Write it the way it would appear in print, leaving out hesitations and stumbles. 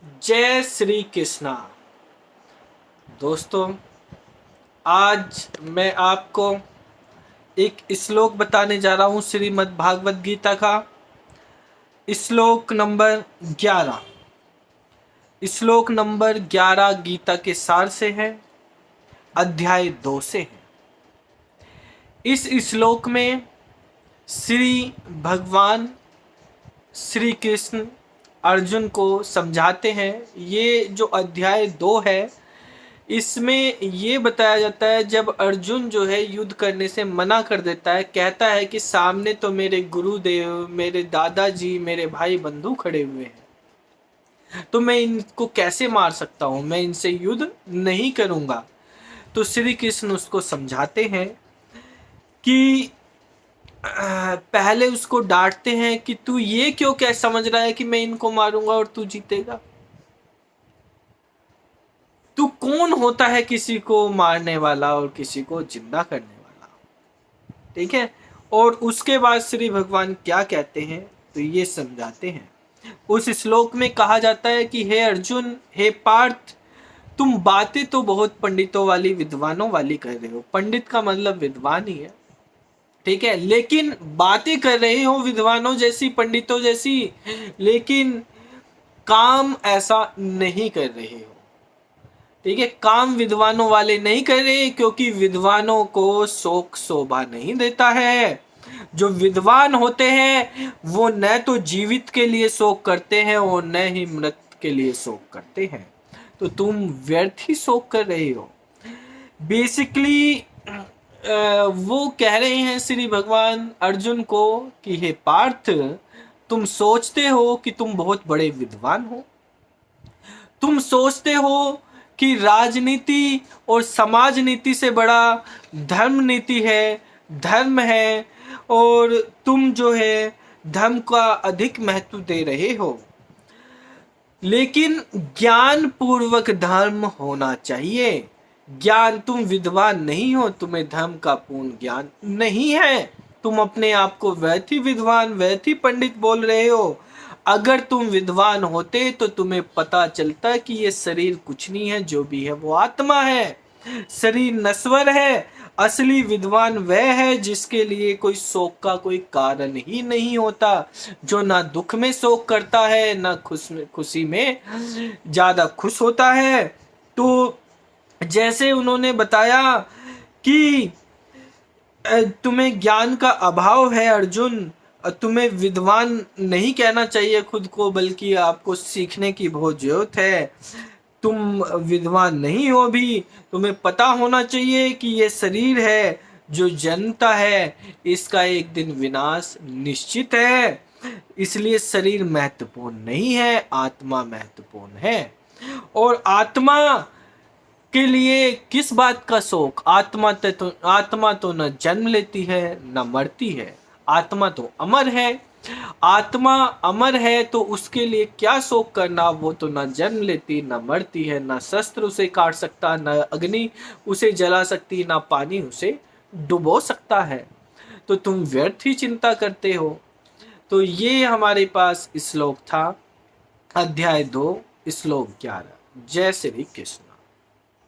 जय श्री कृष्णा। दोस्तों, आज मैं आपको एक श्लोक बताने जा रहा हूँ श्रीमद् भागवत गीता का। श्लोक नंबर 11। श्लोक नंबर 11 गीता के सार से है, अध्याय 2 से है। इस श्लोक में श्री भगवान श्री कृष्ण अर्जुन को समझाते हैं। ये जो अध्याय 2 है, इसमें ये बताया जाता है जब अर्जुन जो है युद्ध करने से मना कर देता है, कहता है कि सामने तो मेरे गुरुदेव, मेरे दादाजी, मेरे भाई बंधु खड़े हुए हैं, तो मैं इनको कैसे मार सकता हूँ, मैं इनसे युद्ध नहीं करूँगा। तो श्री कृष्ण उसको समझाते हैं कि पहले उसको डांटते हैं कि तू ये क्यों क्या समझ रहा है कि मैं इनको मारूंगा और तू जीतेगा। तू कौन होता है किसी को मारने वाला और किसी को जिंदा करने वाला। ठीक है। और उसके बाद श्री भगवान क्या कहते हैं तो ये समझाते हैं। उस श्लोक में कहा जाता है कि हे अर्जुन, हे पार्थ, तुम बातें तो बहुत पंडितों वाली, विद्वानों वाली कर रहे हो। पंडित का मतलब विद्वान ही है, ठीक है, लेकिन बातें कर रहे हो विद्वानों जैसी, पंडितों जैसी, लेकिन काम ऐसा नहीं कर रहे हो। ठीक है, काम विद्वानों वाले नहीं कर रहे, क्योंकि विद्वानों को शोक शोभा नहीं देता है। जो विद्वान होते हैं वो न तो जीवित के लिए शोक करते हैं और न ही मृत के लिए शोक करते हैं। तो तुम व्यर्थ ही शोक कर रहे हो। बेसिकली वो कह रहे हैं श्री भगवान अर्जुन को कि हे पार्थ, तुम सोचते हो कि तुम बहुत बड़े विद्वान हो। तुम सोचते हो कि राजनीति और समाज नीति से बड़ा धर्म नीति है, धर्म है, और तुम जो है धर्म का अधिक महत्व दे रहे हो। लेकिन ज्ञान पूर्वक धर्म होना चाहिए। ज्ञान, तुम विद्वान नहीं हो, तुम्हें धर्म का पूर्ण ज्ञान नहीं है। तुम अपने आप को वैथी विद्वान, वैथी पंडित बोल रहे हो। अगर तुम विद्वान होते तो तुम्हें पता चलता कि ये शरीर कुछ नहीं है, जो भी है वो आत्मा है। शरीर नश्वर है। असली विद्वान वह है जिसके लिए कोई शोक का कोई कारण ही नहीं होता, जो ना दुख में शोक करता है ना खुशी में ज्यादा खुश होता है। तो जैसे उन्होंने बताया कि तुम्हें ज्ञान का अभाव है अर्जुन, तुम्हें विद्वान नहीं कहना चाहिए खुद को, बल्कि आपको सीखने की बहुत जरूरत है। तुम विद्वान नहीं हो भी, तुम्हें पता होना चाहिए कि ये शरीर है जो जन्मता है, इसका एक दिन विनाश निश्चित है। इसलिए शरीर महत्वपूर्ण नहीं है, आत्मा महत्वपूर्ण है। और आत्मा के लिए किस बात का शोक? आत्मा तो न जन्म लेती है न मरती है। आत्मा तो अमर है। आत्मा अमर है तो उसके लिए क्या शोक करना? वो तो न जन्म लेती, न मरती है, न शस्त्र उसे काट सकता, न अग्नि उसे जला सकती, न पानी उसे डुबो सकता है। तो तुम व्यर्थ ही चिंता करते हो। तो ये हमारे पास श्लोक था, अध्याय 2 श्लोक 11। जय श्री कृष्ण।